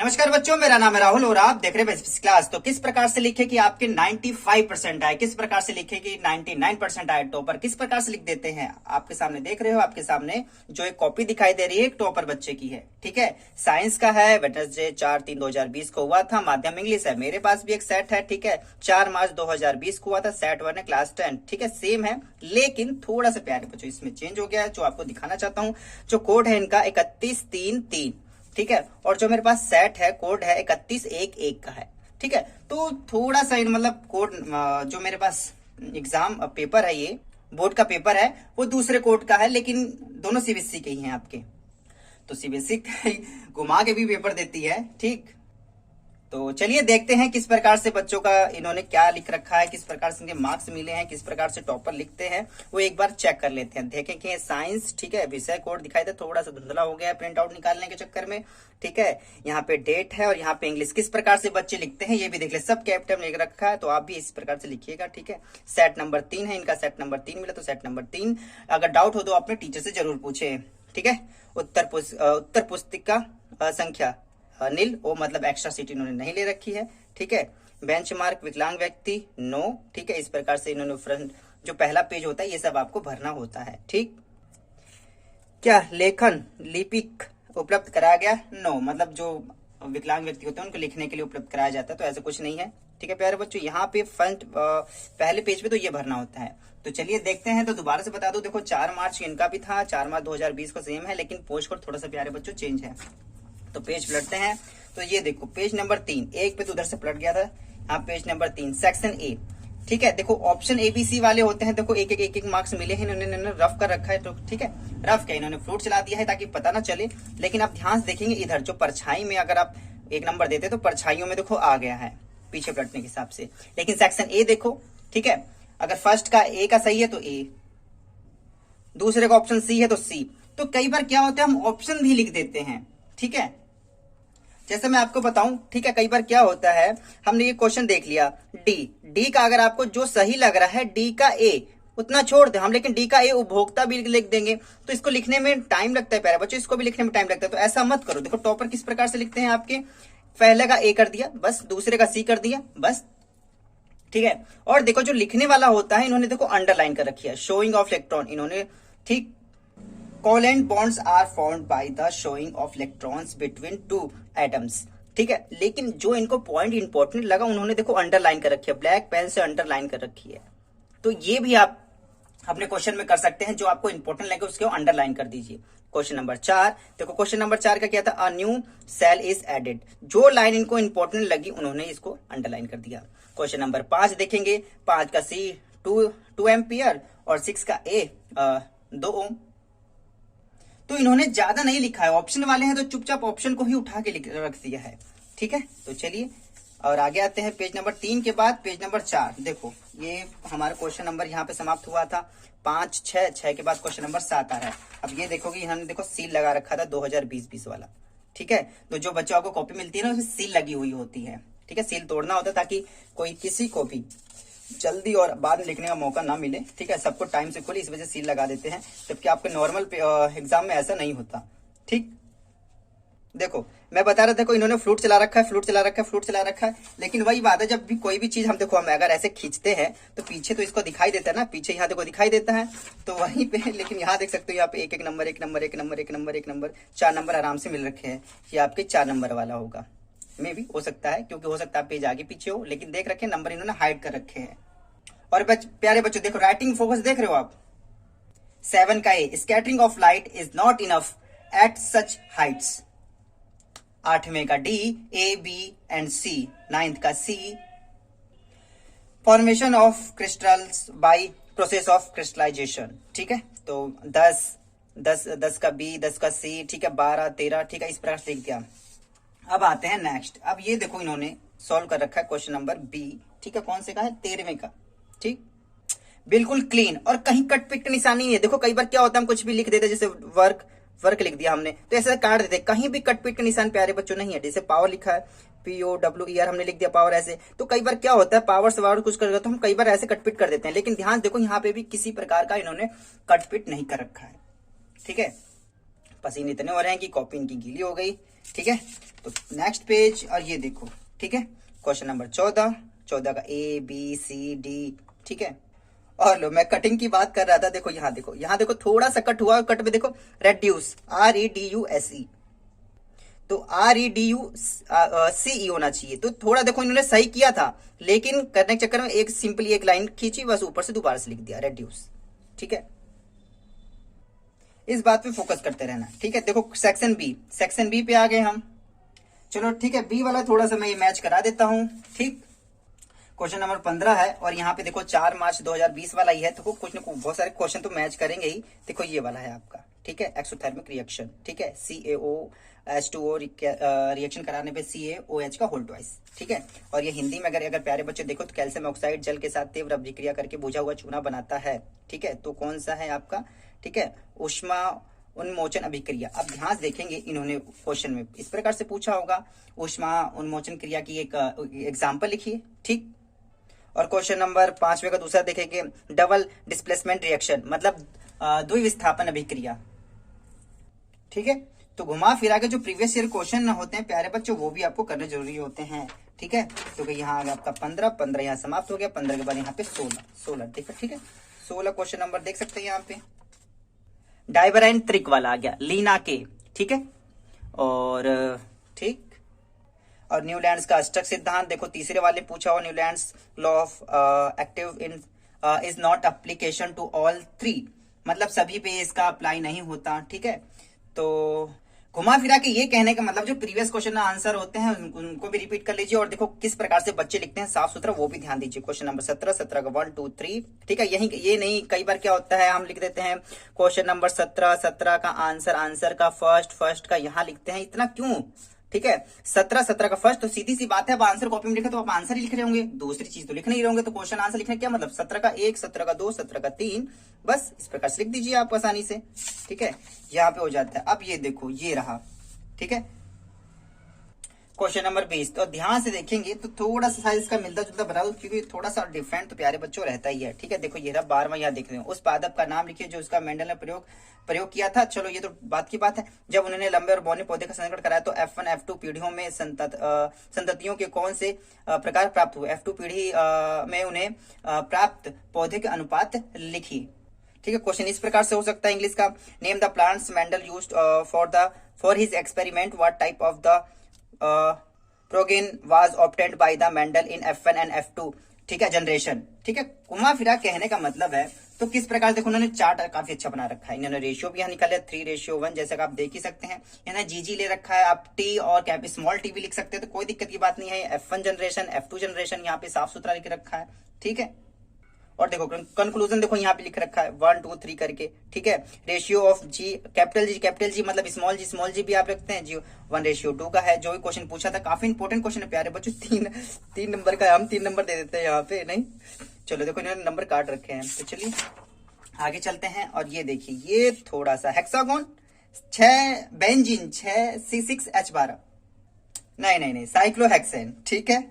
नमस्कार बच्चों, मेरा नाम है राहुल और आप देख रहे हैं बेसिक्स क्लास। तो किस प्रकार से लिखे कि आपके 95% आए, किस प्रकार से लिखे कि 99% आए टॉपर, किस प्रकार से लिख देते हैं। आपके सामने देख रहे हो, आपके सामने जो एक कॉपी दिखाई दे रही है एक टॉपर बच्चे की है। ठीक है, साइंस का है, वेडनेसडे 4/3/2020 को हुआ था। माध्यम इंग्लिश है, मेरे पास भी एक सेट है। ठीक है, 4 मार्च 2020 को हुआ था। सेट 1 है, क्लास 10। ठीक है, सेम है लेकिन थोड़ा सा प्यारे बच्चों इसमें चेंज हो गया है, जो आपको दिखाना चाहता हूँ। जो कोड है इनका 31-3-3। ठीक है, और जो मेरे पास सेट है कोड है 31-1-1 का है। ठीक है, तो थोड़ा सा मतलब कोड जो मेरे पास एग्जाम पेपर है, ये बोर्ड का पेपर है, वो दूसरे कोड का है, लेकिन दोनों सीबीएसई के ही हैं आपके। तो सीबीएसई घुमा के भी पेपर देती है। ठीक, तो चलिए देखते हैं किस प्रकार से बच्चों का इन्होंने क्या लिख रखा है, किस प्रकार से इनके मार्क्स मिले हैं, किस प्रकार से टॉपर लिखते हैं, वो एक बार चेक कर लेते हैं। देखें कि साइंस, ठीक है, विषय कोड दिखाई दे, थोड़ा सा धुंधला हो गया है प्रिंट आउट निकालने के चक्कर में। ठीक है, यहाँ पे डेट है और यहाँ पे इंग्लिश। किस प्रकार से बच्चे लिखते हैं ये भी देख ले, सब कैपिटल लिख रखा है, तो आप भी इस प्रकार से लिखिएगा। ठीक है, सेट नंबर 3 है इनका, सेट नंबर 3 मिला तो सेट नंबर 3। अगर डाउट हो तो अपने टीचर से जरूर पूछे। ठीक है, उत्तर पुस्तिका संख्या नील, वो मतलब एक्स्ट्रा सीट इन्होंने नहीं ले रखी है। ठीक है, बेंचमार्क विकलांग व्यक्ति नो। ठीक है, इस प्रकार से इन्होंने फ्रंट जो पहला पेज होता है ये सब आपको भरना होता है। ठीक, क्या लेखन लिपिक उपलब्ध कराया गया? नो, मतलब जो विकलांग व्यक्ति होते हैं उनको लिखने के लिए उपलब्ध कराया जाता है, तो ऐसा कुछ नहीं है। ठीक है प्यारे बच्चों, यहाँ पे फ्रंट पहले पेज पे तो ये भरना होता है। तो चलिए देखते हैं। तो दोबारा से बता दो, देखो 4 मार्च इनका भी था, 4 मार्च 2020 को सेम है, लेकिन पोस्ट कोड थोड़ा सा प्यारे बच्चों चेंज है। तो पेज पलटते हैं, तो ये देखो पेज नंबर 3, एक पे तो उधर से पलट गया था, यहाँ पेज नंबर 3 सेक्शन ए। ठीक है, देखो ऑप्शन ABC वाले होते हैं, देखो एक मार्क्स मिले हैं, इन्होंने रफ कर रखा है। तो ठीक है, रफ क्या इन्होंने फ्रूट चला दिया है ताकि पता ना चले। लेकिन आप ध्यान से देखेंगे इधर जो परछाई में अगर आप 1 नंबर देते तो परछाइयों में देखो आ गया है पीछे पलटने के हिसाब से। लेकिन सेक्शन ए देखो, ठीक है, अगर फर्स्ट का ए का सही है तो ए, दूसरे का ऑप्शन सी है तो सी। तो कई बार क्या होता है हम ऑप्शन भी लिख देते हैं। ठीक है, जैसे मैं आपको बताऊं, ठीक है, कई बार क्या होता है, हमने ये क्वेश्चन देख लिया, डी का अगर आपको जो सही लग रहा है डी का ए उतना छोड़ दे हम, लेकिन डी का ए उपभोक्ता भी लिख देंगे तो इसको लिखने में टाइम लगता है प्यारे बच्चों, इसको भी लिखने में टाइम लगता है। तो ऐसा मत करो। देखो टॉपर किस प्रकार से लिखते हैं आपके, पहले का ए कर दिया बस, दूसरे का सी कर दिया बस। ठीक है, और देखो जो लिखने वाला होता है इन्होंने देखो अंडरलाइन कर रखी है, शोइंग ऑफ इलेक्ट्रॉन इन्होंने। ठीक, covalent bonds are formed by the showing of electrons between 2 atoms. ठीक है, लेकिन जो इनको पॉइंट इंपॉर्टेंट लगा उन्होंने देखो अंडरलाइन कर रखी है, ब्लैक पेन से अंडरलाइन कर रखी है। तो ये भी आप अपने क्वेश्चन में कर सकते हैं, जो आपको इंपॉर्टेंट लगे उसको अंडरलाइन कर दीजिए। क्वेश्चन नंबर 4 देखो, क्वेश्चन नंबर 4 का क्या था, a new cell is added. जो लाइन इनको इंपॉर्टेंट लगी उन्होंने इसको अंडरलाइन कर दिया। क्वेश्चन नंबर 5 देखेंगे, 5 का सी 2 एम्पियर और 6 का ए 2 ओम। तो इन्होंने ज्यादा नहीं लिखा है, ऑप्शन वाले हैं तो चुपचाप ऑप्शन को ही उठा के रख दिया है। ठीक है, तो चलिए और आगे आते हैं। पेज नंबर 3 के बाद पेज नंबर 4 देखो, ये हमारा क्वेश्चन नंबर यहाँ पे समाप्त हुआ था 5, 6 के बाद क्वेश्चन नंबर 7 आ रहा है। अब ये देखोगे इन्होंने देखो सील लगा रखा था 2020 वाला। ठीक है, तो जो बच्चों को कॉपी मिलती है ना उसमें सील लगी हुई होती है। ठीक है, सील तोड़ना होता है ताकि कोई किसी को भी जल्दी और बाद में लिखने का मौका ना मिले। ठीक है, सबको टाइम से खोले, इस वजह से सील लगा देते हैं, जबकि आपके नॉर्मल एग्जाम में ऐसा नहीं होता। ठीक, देखो मैं बता रहा था को इन्होंने फ्लूट चला रखा है, फ्लूट चला रखा है, फ्लूट चला रखा है, लेकिन वही बात है जब भी कोई भी चीज हम देखो हम अगर ऐसे खींचते हैं तो पीछे तो इसको दिखाई देता है ना, पीछे यहाँ देखो दिखाई देता है, तो वहीं पे लेकिन यहाँ देख सकते हो यहाँ पे एक नंबर 4 नंबर आराम से मिल रखे हैं। ये आपके 4 नंबर वाला होगा, मे भी हो सकता है, क्योंकि हो सकता है पेज आगे पीछे हो, लेकिन देख रखे नंबर इन्होंने हाइड कर रखे हैं। और प्यारे बच्चों देखो राइटिंग फोकस देख रहे हो आप, 7 का A, scattering of light is not enough at such heights. 8वें का D, A B and C. 9th का C, formation of crystals by process of crystallization. ठीक है, तो 10 का बी, 10 का सी। ठीक है, 12, 13। ठीक है, इस प्रकार से लिख दिया। अब आते हैं नेक्स्ट। अब ये देखो इन्होंने सॉल्व कर रखा है क्वेश्चन नंबर बी। ठीक है, कौन से का है, 13वें का। ठीक, बिल्कुल क्लीन और कहीं कट पिट का निशान नहीं है। देखो कई बार क्या होता है हम कुछ भी लिख देते, जैसे वर्क लिख दिया हमने तो ऐसे काट देते, कहीं भी कट पिट का निशान प्यारे बच्चों नहीं है। जैसे पावर लिखा है POWER हमने लिख दिया पावर ऐसे, तो कई बार क्या होता है पावर से कुछ कर तो हम कई बार ऐसे कटपिट कर देते हैं, लेकिन ध्यान देखो यहाँ पे भी किसी प्रकार का इन्होंने कटपिट नहीं कर रखा है। ठीक है, पसीने इतने हो रहे हैं कि कॉपी इनकी गीली हो गई। ठीक है, तो नेक्स्ट पेज, और ये देखो, ठीक है, क्वेश्चन नंबर 14 का ए बी सी डी, ठीक है। और लो, मैं कटिंग की बात कर रहा था, देखो यहाँ देखो, यहाँ देखो थोड़ा सा कट हुआ, कट में देखो रेड्यूस, REDUSE, तो REDUCE होना चाहिए। तो थोड़ा देखो इन्होंने सही किया था, लेकिन करने के चक्कर में एक सिंपली एक लाइन खींची, बस ऊपर से दोबारा से लिख दिया रेड्यूस, ठीक है। इस बात पे फोकस करते रहना, ठीक है। देखो सेक्शन बी पे आ गए हम, चलो ठीक है। बी वाला थोड़ा सा मैं ये मैच करा देता हूं, ठीक। क्वेश्चन नंबर 15 है, और यहाँ पे देखो 4 मार्च 2020 वाला ही है, तो कुछ न कुछ बहुत सारे क्वेश्चन तो मैच करेंगे ही। देखो ये वाला है आपका, ठीक है, एक्सोथर्मिक रिएक्शन, ठीक है, CaOH2O रिएक्शन कराने पे CaOH का होल ट्वाइस, ठीक है। और ये हिंदी में अगर प्यारे बच्चे देखो तो कैल्शियम ऑक्साइड जल के साथ तीव्र अभिक्रिया करके बुझा हुआ चूना बनाता है, ठीक है। तो कौन सा है आपका, ठीक है, ऊष्मा उन्मोचन अभिक्रिया। अब ध्यान देखेंगे इन्होंने क्वेश्चन में इस प्रकार से पूछा होगा, ऊष्मा उन्मोचन क्रिया की एक एग्जाम्पल लिखिए, ठीक। और क्वेश्चन नंबर 5 का दूसरा देखेंगे, डबल डिस्प्लेसमेंट रिएक्शन, मतलब द्विविस्थापन अभिक्रिया, ठीक है। तो घुमा फिरा के जो प्रीवियस ईयर क्वेश्चन होते हैं प्यारे बच्चों, वो भी आपको करने जरूरी होते हैं, ठीक है। क्योंकि यहाँ आ गया आपका 15 यहाँ समाप्त हो गया, 15 के बाद यहाँ पे 16, ठीक है। 16 क्वेश्चन नंबर देख सकते हैं यहाँ पे। डाइवराइन त्रिक वाला आ गया, लीना के, ठीक है। और ठीक, और न्यूलैंड्स का अष्टक सिद्धांत देखो तीसरे वाले पूछा हो, Newlands law of octave in is not application to all 3, मतलब सभी पे इसका अप्लाई नहीं होता, ठीक है। तो घुमा फिरा के ये कहने का मतलब जो प्रीवियस क्वेश्चन आंसर होते हैं उनको भी रिपीट कर लीजिए, और देखो किस प्रकार से बच्चे लिखते हैं साफ सुथरा, वो भी ध्यान दीजिए। क्वेश्चन नंबर 17 का 1 2 3, ठीक है। यही ये नहीं, कई बार क्या होता है हम लिख देते हैं क्वेश्चन नंबर 17 का आंसर का फर्स्ट का यहाँ लिखते हैं, इतना क्यों, ठीक है। 17 का फर्स्ट, तो सीधी सी बात है, अब आंसर कॉपी में लिखे तो आप आंसर ही लिख रहे होंगे, दूसरी चीज तो लिख नहीं रहोगे, तो क्वेश्चन आंसर लिखने क्या मतलब, 17 का 1, 17 का 2, 17 का 3, बस इस प्रकार से लिख दीजिए आप आसानी से, ठीक है। यहाँ पे हो जाता है। अब ये देखो ये रहा, ठीक है, क्वेश्चन नंबर 20। तो ध्यान से देखेंगे तो थोड़ा सा साइज का मिलता जुलता बना दो, क्योंकि थोड़ा सा डिफरेंट तो प्यारे बच्चों रहता ही है, ठीक है। देखो ये रहा 12वां, यहाँ देख रहे हो, उस पादप का नाम लिखिए जो उसका मेंडल ने प्रयोग किया था। चलो ये तो बात की बात है। जब उन्होंने लंबे और बौने पौधे का संकरण कराया तो F1 F2 पीढ़ियों में संततियों के कौन से प्रकार प्राप्त हुए, F2 पीढ़ी में उन्हें प्राप्त पौधे के अनुपात लिखिए, ठीक है। क्वेश्चन इस प्रकार से हो सकता है इंग्लिश का, name the plants Mendel used for his experiment, what type of the progeny was obtained by the Mendel in F1 and F2, ठीक है, जनरेशन, ठीक है। घुमा फिरा कहने का मतलब है, तो किस प्रकार देखो उन्होंने चार्ट काफी अच्छा बना रखा है, इन्होंने रेशियो भी यहाँ निकाले 3:1, जैसे आप देख ही सकते हैं। इन्होंने जीजी ले रखा है, आप टी और कैप स्मॉल टी भी लिख सकते हैं, तो कोई दिक्कत की बात नहीं है। F1 जनरेशन F2 जनरेशन यहाँ पे साफ सुथरा लिख रखा है, ठीक है। और देखो कंक्लूजन देखो यहाँ पे लिख रखा है 1 2 3 करके, ठीक है। Ratio of G, capital G मतलब स्मॉल जी भी आप रखते हैं जी, 1:2 का है। जो भी क्वेश्चन पूछा था, काफी इंपॉर्टेंट क्वेश्चन है प्यारे बच्चों, 3 नंबर का, हम 3 नंबर दे देते हैं यहाँ पे, नहीं चलो देखो इन्होंने नंबर काट रखे हैं। तो चलिए आगे चलते हैं, और ये देखिए ये थोड़ा सा हेक्सागोन 6 बेंजीन 6 C6H12, नहीं साइक्लोहेक्सेन, ठीक है।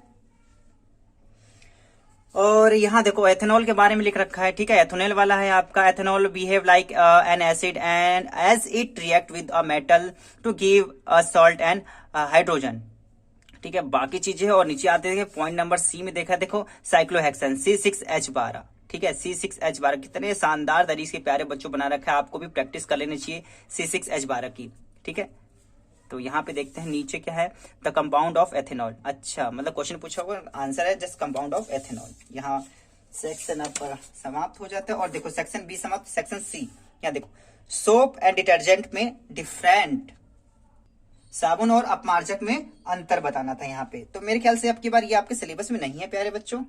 और यहाँ देखो एथेनॉल के बारे में लिख रखा है, ठीक है। एथेनॉल वाला है आपका, ethanol behave like an acid and as it react with a metal to give a salt and hydrogen, ठीक है। बाकी चीजें और नीचे आते हैं पॉइंट नंबर सी में देखा, देखो साइक्लोहेक्सेन C6H12, ठीक है। C6H12 कितने शानदार तरीके से प्यारे बच्चों बना रखा है, आपको भी प्रैक्टिस कर लेनी चाहिए C6H12 की, ठीक है। तो यहाँ पे देखते हैं नीचे क्या है, द कंपाउंड ऑफ एथेनॉल, अच्छा मतलब क्वेश्चन पूछा हुआ आंसर है जस्ट कंपाउंड ऑफ एथेनॉल। यहाँ सेक्शन अब समाप्त हो जाता है, और देखो सेक्शन बी समाप्त, सेक्शन सी, यहाँ देखो सोप एंड डिटर्जेंट में डिफरेंट, साबुन और अपमार्जक में अंतर बताना था यहाँ पे। तो मेरे ख्याल से अब की बार ये आपके सिलेबस में नहीं है प्यारे बच्चों,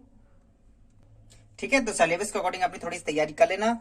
ठीक है। तो सिलेबस के अकॉर्डिंग अपनी थोड़ी सी तैयारी कर लेना,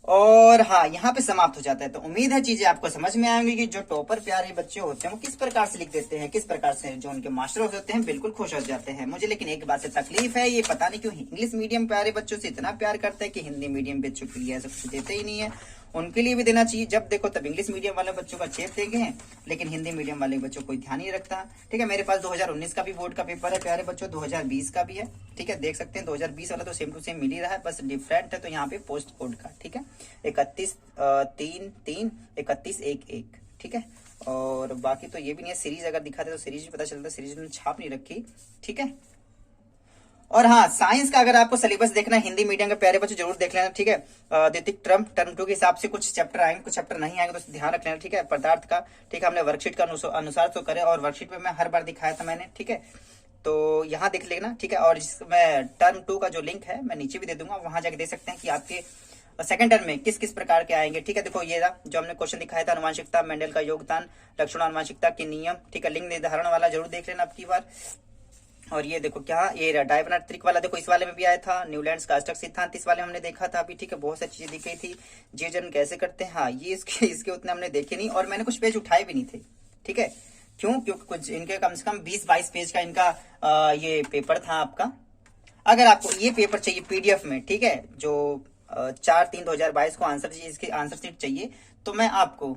और हाँ यहाँ पे समाप्त हो जाता है। तो उम्मीद है चीजें आपको समझ में आएंगी कि जो टॉपर प्यारे बच्चे होते हैं वो किस प्रकार से लिख देते हैं, किस प्रकार से जो उनके मास्टर होते हैं बिल्कुल खुश हो जाते हैं। मुझे लेकिन एक बात से तकलीफ है, ये पता नहीं क्यों इंग्लिश मीडियम प्यारे बच्चों से इतना प्यार करते हैं कि हिंदी मीडियम बच्चों के लिए ऐसा कुछ देते ही नहीं है। उनके लिए भी देना चाहिए, जब देखो तब इंग्लिश मीडियम वाले बच्चों का चेप देंगे हैं, लेकिन हिंदी मीडियम वाले बच्चों कोई ध्यान नहीं रखता, ठीक है। मेरे पास 2019 का भी बोर्ड का पेपर है प्यारे बच्चों, 2020 का भी है, ठीक है। देख सकते हैं 2020 वाला तो सेम टू सेम मिल ही रहा है, बस डिफरेंट है तो यहाँ पे पोस्ट कोड का, ठीक है, 31/3/3 31/1/1, ठीक है। और बाकी तो ये भी नहीं है। सीरीज अगर दिखाते तो सीरीज भी पता चलता है, सीरीज में छाप नहीं रखी। ठीक है। और हाँ, साइंस का अगर आपको सिलेबस देखना है हिंदी मीडियम के प्यारे बच्चों जरूर देख लेना। ठीक है। द्वितीयक टर्म 2 के हिसाब से कुछ चैप्टर आएंगे, कुछ चैप्टर नहीं आएंगे, तो ध्यान रख लेना। ठीक है। पदार्थ का, ठीक है, हमने वर्कशीट का अनुसार तो करे, और वर्कशीट में मैं हर बार दिखाया था मैंने। ठीक है। तो यहाँ देख लेना। ठीक है। और मैं टर्म 2 का जो लिंक है मैं नीचे भी दे दूंगा, वहां जाके देख सकते हैं कि आपके सेकंड टर्म में किस किस प्रकार के आएंगे। ठीक है। देखो ये रहा जो हमने क्वेश्चन दिखाया था, आनुवांशिकता, मेंडल का योगदान, लक्षण आनुवांशिकता के नियम। ठीक है। लिंग निर्धारण वाला जरूर देख लेना अब की बार। और ये देखो क्या, ये डायबनाट्रिक वाला देखो, इस वाले में भी आया था। न्यूलैंड्स का अष्टक सिद्धांत, इस वाले में हमने देखा था अभी। ठीक है। बहुत सारी चीजें दिख गई थी। जीव जन्म कैसे करते हैं, हाँ ये इसके उतने हमने देखे नहीं, और मैंने कुछ पेज उठाए भी नहीं थे। ठीक है। क्यों? क्योंकि कुछ इनके कम से कम 20-22 पेज का इनका ये पेपर था आपका। अगर आपको ये पेपर चाहिए पीडीएफ में, ठीक है, जो 4/3/2022 को आंसर चाहिए, इसके आंसर शीट चाहिए, तो मैं आपको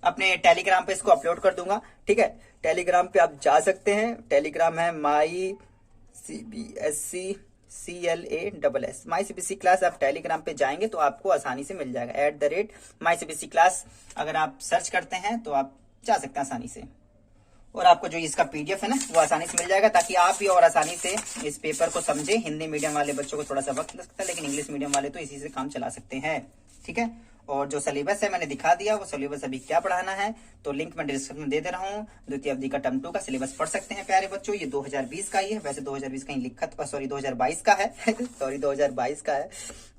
अपने टेलीग्राम पे इसको अपलोड कर दूंगा। ठीक है। टेलीग्राम पे आप जा सकते हैं। टेलीग्राम है माई CBSC CLASS माई CBSC क्लास। आप टेलीग्राम पे जाएंगे तो आपको आसानी से मिल जाएगा। @माई CBSC क्लास अगर आप सर्च करते हैं तो आप जा सकते हैं आसानी से, और आपको जो इसका पीडीएफ है ना वो आसानी से मिल जाएगा, ताकि आप भी और आसानी से इस पेपर को समझे। हिंदी मीडियम वाले बच्चों को थोड़ा सा वक्त लग सकता है, लेकिन इंग्लिश मीडियम वाले तो इसी से काम चला सकते हैं। ठीक है। और जो सिलेबस है मैंने दिखा दिया, वो सिलेबस अभी क्या पढ़ाना है तो लिंक मैं डिस्क्रिप्शन में दे दे रहा हूँ। द्वितीय अवधि का टर्म 2 का सिलेबस पढ़ सकते हैं प्यारे बच्चों। ये 2020 का ही है, वैसे 2020 कहीं लिखा था, सॉरी 2022 का है सॉरी 2022 का है,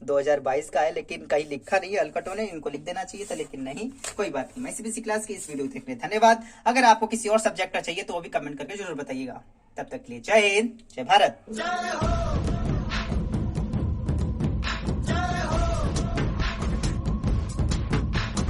2022 का है, लेकिन कहीं लिखा नहीं है हलकटों ने, इनको लिख देना चाहिए था, लेकिन नहीं, कोई बात नहीं। मैं CBSC क्लास की इस वीडियो को देखने धन्यवाद। अगर आपको किसी और सब्जेक्ट का चाहिए तो वो भी कमेंट करके जरूर बताइएगा। तब तक के लिए जय हिंद, जय भारत।